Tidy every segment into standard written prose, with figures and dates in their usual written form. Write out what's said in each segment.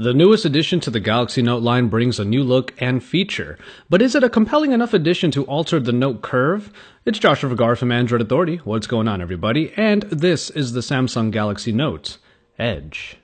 The newest addition to the Galaxy Note line brings a new look and feature, but is it a compelling enough addition to alter the Note curve? It's Joshua Vergara from Android Authority. What's going on, everybody? And this is the Samsung Galaxy Note Edge.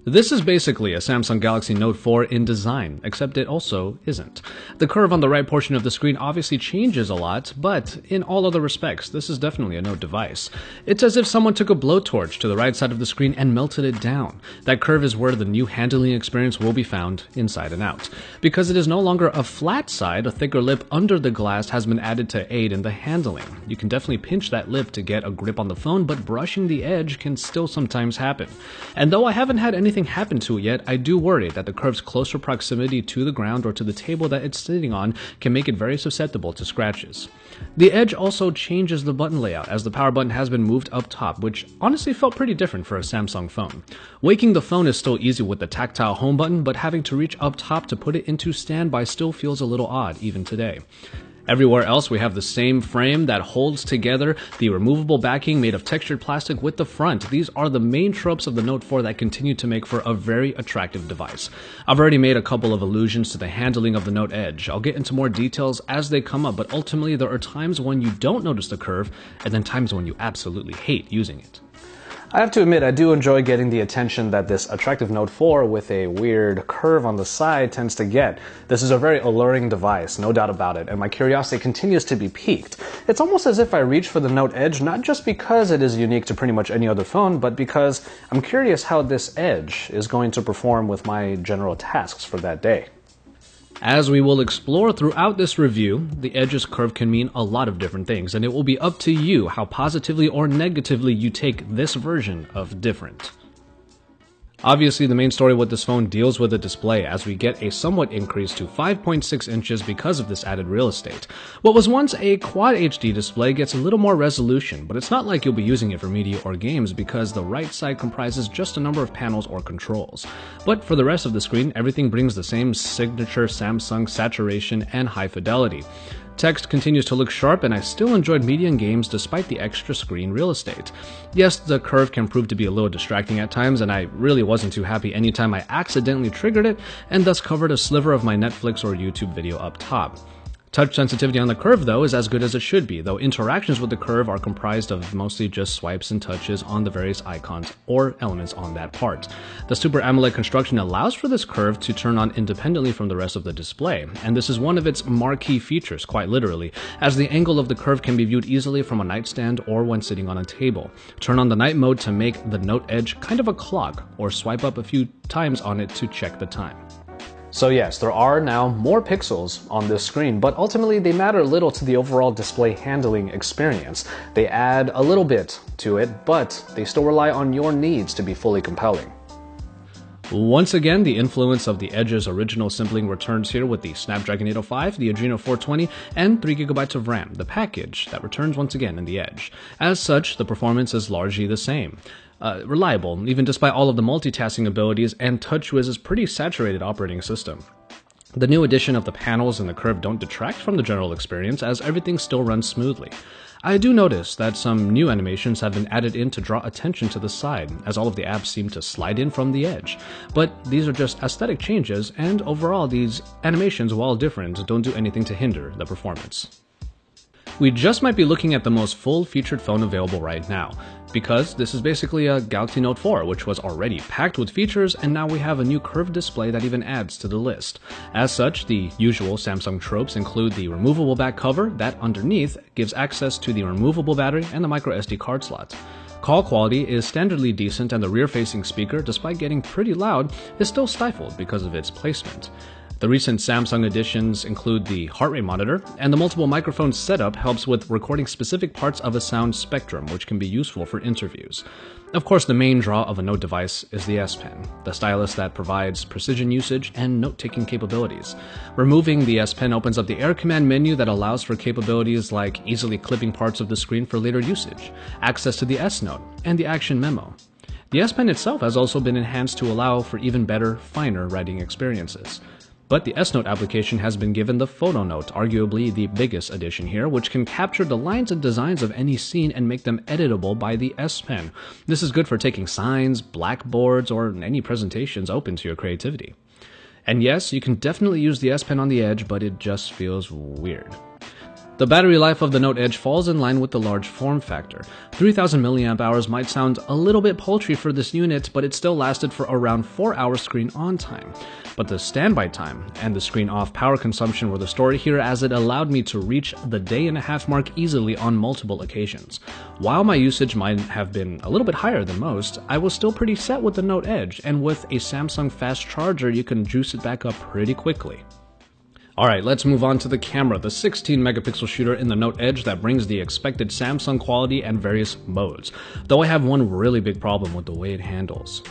This is basically a Samsung Galaxy Note 4 in design, except it also isn't. The curve on the right portion of the screen obviously changes a lot, but in all other respects, this is definitely a Note device. It's as if someone took a blowtorch to the right side of the screen and melted it down. That curve is where the new handling experience will be found inside and out. Because it is no longer a flat side, a thicker lip under the glass has been added to aid in the handling. You can definitely pinch that lip to get a grip on the phone, but brushing the edge can still sometimes happen. And though I haven't had anything happen to it yet, I do worry that the curve's closer proximity to the ground or to the table that it's sitting on can make it very susceptible to scratches. The Edge also changes the button layout, as the power button has been moved up top, which honestly felt pretty different for a Samsung phone. Waking the phone is still easy with the tactile home button, but having to reach up top to put it into standby still feels a little odd even today. Everywhere else, we have the same frame that holds together the removable backing made of textured plastic with the front. These are the main tropes of the Note 4 that continue to make for a very attractive device. I've already made a couple of allusions to the handling of the Note Edge. I'll get into more details as they come up, but ultimately there are times when you don't notice the curve, and then times when you absolutely hate using it. I have to admit, I do enjoy getting the attention that this attractive Note 4 with a weird curve on the side tends to get. This is a very alluring device, no doubt about it, and my curiosity continues to be piqued. It's almost as if I reach for the Note Edge not just because it is unique to pretty much any other phone, but because I'm curious how this Edge is going to perform with my general tasks for that day. As we will explore throughout this review, the Edge's curve can mean a lot of different things, and it will be up to you how positively or negatively you take this version of different. Obviously, the main story with this phone deals with the display, as we get a somewhat increase to 5.6 inches because of this added real estate. What was once a Quad HD display gets a little more resolution, but it's not like you'll be using it for media or games because the right side comprises just a number of panels or controls. But for the rest of the screen, everything brings the same signature Samsung saturation and high fidelity. Text continues to look sharp, and I still enjoyed media and games despite the extra screen real estate. Yes, the curve can prove to be a little distracting at times, and I really wasn't too happy anytime I accidentally triggered it and thus covered a sliver of my Netflix or YouTube video up top. Touch sensitivity on the curve, though, is as good as it should be, though interactions with the curve are comprised of mostly just swipes and touches on the various icons or elements on that part. The Super AMOLED construction allows for this curve to turn on independently from the rest of the display, and this is one of its marquee features, quite literally, as the angle of the curve can be viewed easily from a nightstand or when sitting on a table. Turn on the night mode to make the Note Edge kind of a clock, or swipe up a few times on it to check the time. So yes, there are now more pixels on this screen, but ultimately they matter little to the overall display handling experience. They add a little bit to it, but they still rely on your needs to be fully compelling. Once again, the influence of the Edge's original simpling returns here with the Snapdragon 805, the Adreno 420, and 3GB of RAM, the package that returns once again in the Edge. As such, the performance is largely the same. Reliable, even despite all of the multitasking abilities and TouchWiz's pretty saturated operating system. The new addition of the panels and the curve don't detract from the general experience, as everything still runs smoothly. I do notice that some new animations have been added in to draw attention to the side, as all of the apps seem to slide in from the Edge. But these are just aesthetic changes, and overall these animations, while different, don't do anything to hinder the performance. We just might be looking at the most full-featured phone available right now, because this is basically a Galaxy Note 4, which was already packed with features, and now we have a new curved display that even adds to the list. As such, the usual Samsung tropes include the removable back cover that underneath gives access to the removable battery and the microSD card slot. Call quality is standardly decent, and the rear-facing speaker, despite getting pretty loud, is still stifled because of its placement. The recent Samsung additions include the heart rate monitor, and the multiple microphone setup helps with recording specific parts of a sound spectrum, which can be useful for interviews. Of course, the main draw of a Note device is the S Pen, the stylus that provides precision usage and note-taking capabilities. Removing the S Pen opens up the Air Command menu that allows for capabilities like easily clipping parts of the screen for later usage, access to the S Note, and the Action Memo. The S Pen itself has also been enhanced to allow for even better, finer writing experiences. But the S Note application has been given the Photo Note, arguably the biggest addition here, which can capture the lines and designs of any scene and make them editable by the S Pen. This is good for taking signs, blackboards, or any presentations open to your creativity. And yes, you can definitely use the S Pen on the Edge, but it just feels weird. The battery life of the Note Edge falls in line with the large form factor. 3000 mAh might sound a little bit paltry for this unit, but it still lasted for around 4 hours screen on time. But the standby time and the screen off power consumption were the story here, as it allowed me to reach the day-and-a-half mark easily on multiple occasions. While my usage might have been a little bit higher than most, I was still pretty set with the Note Edge, and with a Samsung fast charger you can juice it back up pretty quickly. Alright, let's move on to the camera, the 16 megapixel shooter in the Note Edge that brings the expected Samsung quality and various modes, though I have one really big problem with the way it handles.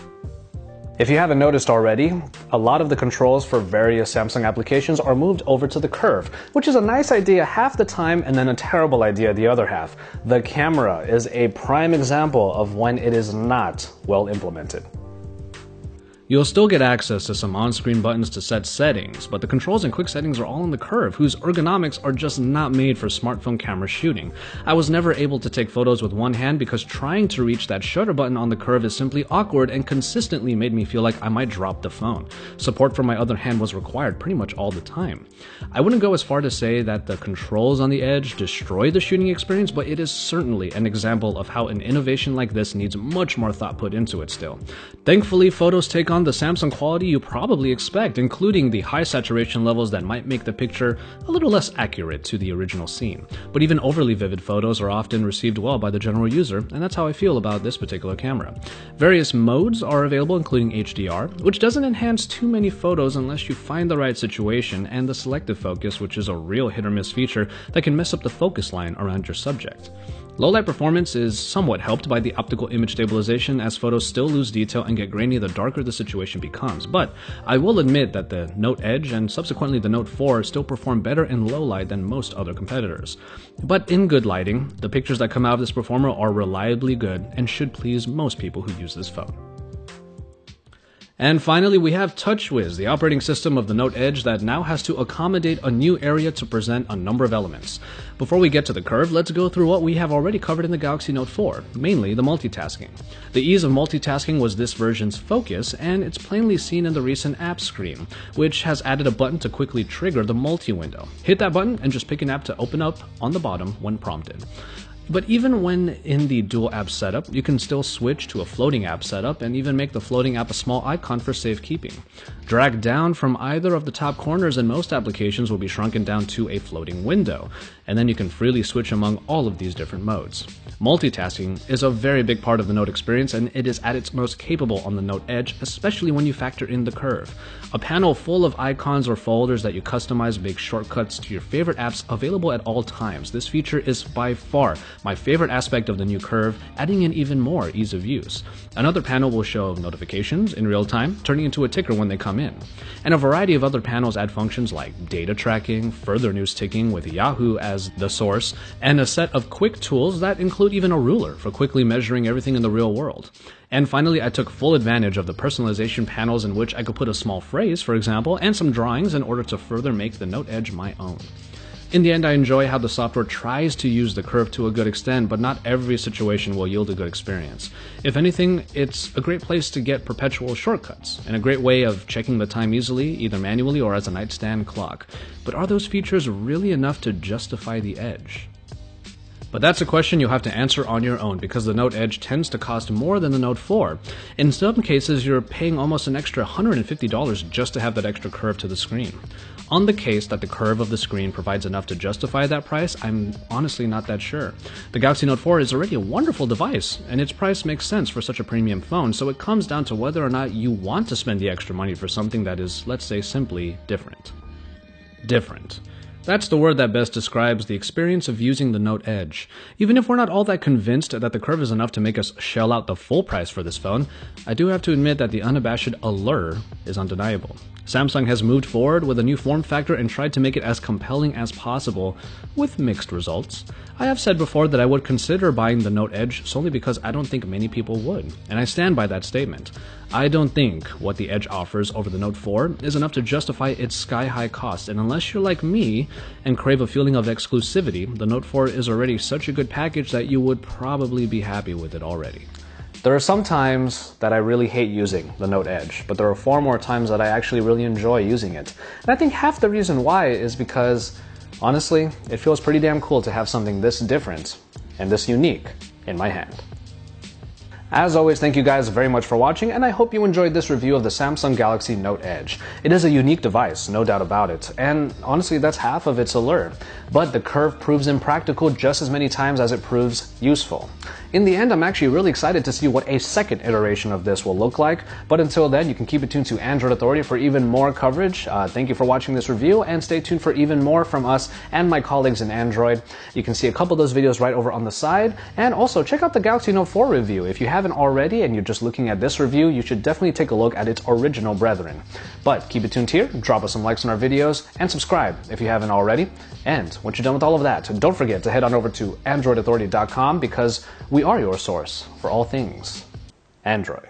If you haven't noticed already, a lot of the controls for various Samsung applications are moved over to the curve, which is a nice idea half the time and then a terrible idea the other half. The camera is a prime example of when it is not well implemented. You'll still get access to some on-screen buttons to set settings, but the controls and quick settings are all in the curve, whose ergonomics are just not made for smartphone camera shooting. I was never able to take photos with one hand because trying to reach that shutter button on the curve is simply awkward and consistently made me feel like I might drop the phone. Support from my other hand was required pretty much all the time. I wouldn't go as far to say that the controls on the Edge destroy the shooting experience, but it is certainly an example of how an innovation like this needs much more thought put into it still. Thankfully, photos take on the Samsung quality you probably expect, including the high saturation levels that might make the picture a little less accurate to the original scene. But even overly vivid photos are often received well by the general user, and that's how I feel about this particular camera. Various modes are available, including HDR, which doesn't enhance too many photos unless you find the right situation, and the selective focus, which is a real hit or miss feature that can mess up the focus line around your subject. Low light performance is somewhat helped by the optical image stabilization, as photos still lose detail and get grainy the darker the situation becomes, but I will admit that the Note Edge and subsequently the Note 4 still perform better in low light than most other competitors. But in good lighting, the pictures that come out of this performer are reliably good and should please most people who use this phone. And finally, we have TouchWiz, the operating system of the Note Edge that now has to accommodate a new area to present a number of elements. Before we get to the curve, let's go through what we have already covered in the Galaxy Note 4, mainly the multitasking. The ease of multitasking was this version's focus, and it's plainly seen in the recent app screen, which has added a button to quickly trigger the multi-window. Hit that button and just pick an app to open up on the bottom when prompted. But even when in the dual app setup, you can still switch to a floating app setup and even make the floating app a small icon for safekeeping. Drag down from either of the top corners and most applications will be shrunken down to a floating window, and then you can freely switch among all of these different modes. Multitasking is a very big part of the Note experience, and it is at its most capable on the Note Edge, especially when you factor in the curve. A panel full of icons or folders that you customize make shortcuts to your favorite apps available at all times. This feature is by far my favorite aspect of the new curve, adding in even more ease of use. Another panel will show notifications in real time, turning into a ticker when they come in. And a variety of other panels add functions like data tracking, further news ticking with Yahoo as the source, and a set of quick tools that include even a ruler for quickly measuring everything in the real world. And finally, I took full advantage of the personalization panels in which I could put a small phrase, for example, and some drawings in order to further make the Note Edge my own. In the end, I enjoy how the software tries to use the curve to a good extent, but not every situation will yield a good experience. If anything, it's a great place to get perpetual shortcuts, and a great way of checking the time easily, either manually or as a nightstand clock. But are those features really enough to justify the Edge? But that's a question you'll have to answer on your own, because the Note Edge tends to cost more than the Note 4. In some cases, you're paying almost an extra $150 just to have that extra curve to the screen. On the case that the curve of the screen provides enough to justify that price, I'm honestly not that sure. The Galaxy Note 4 is already a wonderful device, and its price makes sense for such a premium phone, so it comes down to whether or not you want to spend the extra money for something that is, let's say, simply different. Different. That's the word that best describes the experience of using the Note Edge. Even if we're not all that convinced that the curve is enough to make us shell out the full price for this phone, I do have to admit that the unabashed allure is undeniable. Samsung has moved forward with a new form factor and tried to make it as compelling as possible, with mixed results. I have said before that I would consider buying the Note Edge solely because I don't think many people would, and I stand by that statement. I don't think what the Edge offers over the Note 4 is enough to justify its sky-high cost, and unless you're like me and crave a feeling of exclusivity, the Note 4 is already such a good package that you would probably be happy with it already. There are some times that I really hate using the Note Edge, but there are far more times that I actually really enjoy using it. And I think half the reason why is because, honestly, it feels pretty damn cool to have something this different and this unique in my hand. As always, thank you guys very much for watching, and I hope you enjoyed this review of the Samsung Galaxy Note Edge. It is a unique device, no doubt about it, and honestly that's half of its allure. But the curve proves impractical just as many times as it proves useful. In the end, I'm actually really excited to see what a second iteration of this will look like, but until then, you can keep it tuned to Android Authority for even more coverage. Thank you for watching this review, and stay tuned for even more from us and my colleagues in Android. You can see a couple of those videos right over on the side, and also check out the Galaxy Note 4 review. If you haven't already and you're just looking at this review, you should definitely take a look at its original brethren. But keep it tuned here, drop us some likes on our videos, and subscribe if you haven't already. And once you're done with all of that, don't forget to head on over to AndroidAuthority.com because we are your source for all things Android.